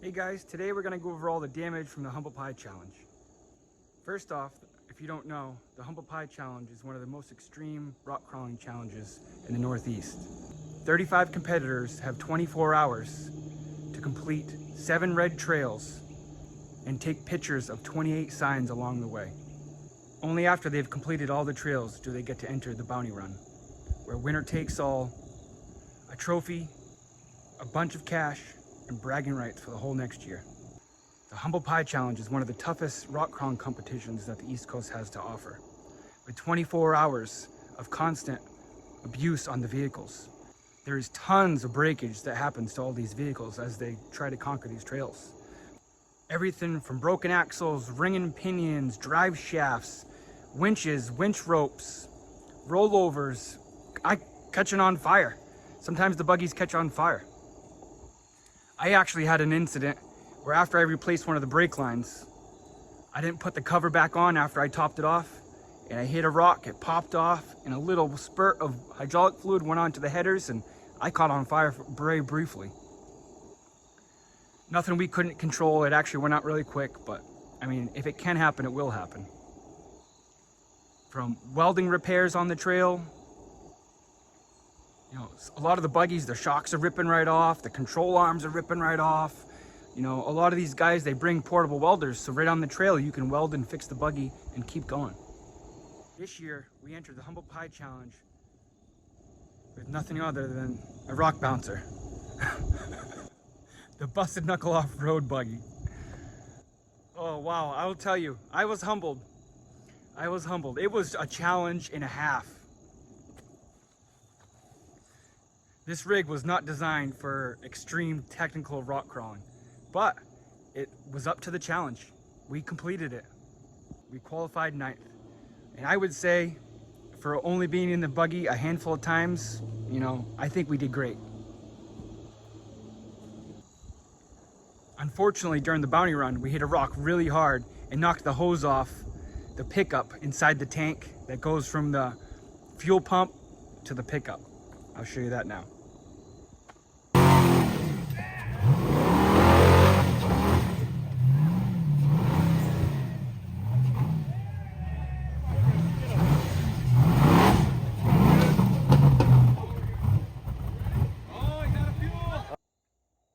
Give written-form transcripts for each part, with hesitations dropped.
Hey guys, today we're going to go over all the damage from the Humble Pie Challenge. First off, if you don't know, the Humble Pie Challenge is one of the most extreme rock crawling challenges in the Northeast. 35 competitors have 24 hours to complete 7 red trails and take pictures of 28 signs along the way. Only after they've completed all the trails do they get to enter the bounty run, where winner takes all, a trophy, a bunch of cash, and bragging rights for the whole next year. The Humble Pie Challenge is one of the toughest rock crawling competitions that the East Coast has to offer, with 24 hours of constant abuse on the vehicles. There is tons of breakage that happens to all these vehicles as they try to conquer these trails. Everything from broken axles, ringing pinions, drive shafts, winches, winch ropes, rollovers, catching on fire. Sometimes the buggies catch on fire. I actually had an incident where after I replaced one of the brake lines, I didn't put the cover back on after I topped it off, and I hit a rock, it popped off, and a little spurt of hydraulic fluid went onto the headers, and I caught on fire very briefly. Nothing we couldn't control. It actually went out really quick, but I mean, if it can happen, it will happen. From welding repairs on the trail, you know, a lot of the buggies, the shocks are ripping right off, the control arms are ripping right off. You know, a lot of these guys, they bring portable welders, so right on the trail you can weld and fix the buggy and keep going. This year, we entered the Humble Pie Challenge with nothing other than a rock bouncer. The busted knuckle off-road buggy. Oh wow, I will tell you, I was humbled. I was humbled. It was a challenge and a half. This rig was not designed for extreme technical rock crawling, but it was up to the challenge. We completed it. We qualified 9th. And I would say, for only being in the buggy a handful of times, you know, I think we did great. Unfortunately, during the bounty run, we hit a rock really hard and knocked the hose off the pickup inside the tank that goes from the fuel pump to the pickup. I'll show you that now.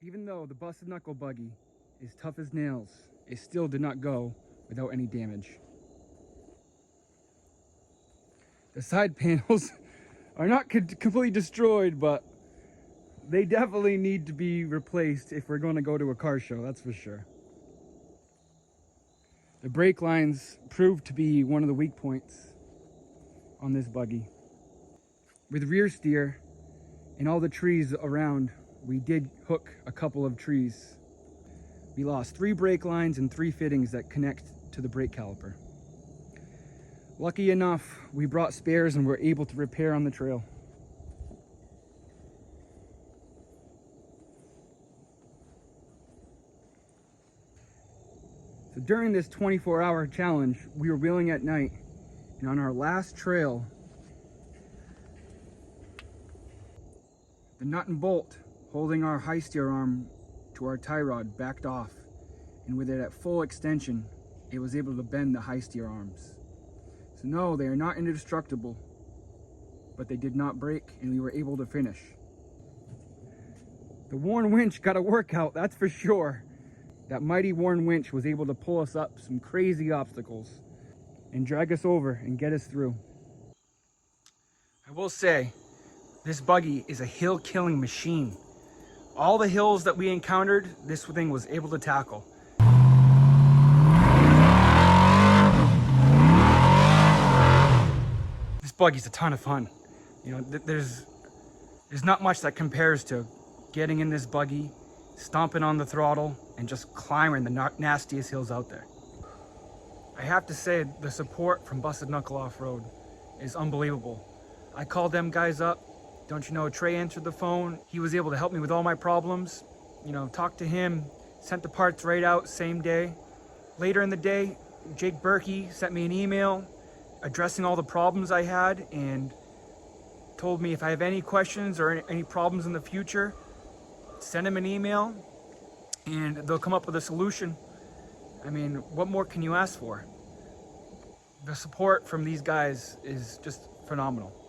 Even though the busted knuckle buggy is tough as nails, it still did not go without any damage. The side panels are not completely destroyed, but they definitely need to be replaced if we're going to go to a car show, that's for sure. The brake lines proved to be one of the weak points on this buggy. With rear steer and all the trees around, we did hook a couple of trees. We lost 3 brake lines and 3 fittings that connect to the brake caliper. Lucky enough, we brought spares and were able to repair on the trail. So during this 24-hour challenge, we were wheeling at night, and on our last trail, the nut and bolt holding our high steer arm to our tie rod backed off, and with it at full extension, it was able to bend the high steer arms. So no, they are not indestructible, but they did not break, and we were able to finish. The Warn winch got a workout, that's for sure. That mighty Warn winch was able to pull us up some crazy obstacles and drag us over and get us through. I will say, this buggy is a hill-killing machine. All the hills that we encountered, this thing was able to tackle. This buggy's a ton of fun. You know, there's not much that compares to getting in this buggy, stomping on the throttle, and just climbing the nastiest hills out there. I have to say, the support from Busted Knuckle Off-Road is unbelievable. I called them guys up. Don't you know, Trey answered the phone. He was able to help me with all my problems. You know, talked to him, sent the parts right out same day. Later in the day, Jake Berkey sent me an email addressing all the problems I had and told me if I have any questions or any problems in the future, send him an email and they'll come up with a solution. I mean, what more can you ask for? The support from these guys is just phenomenal.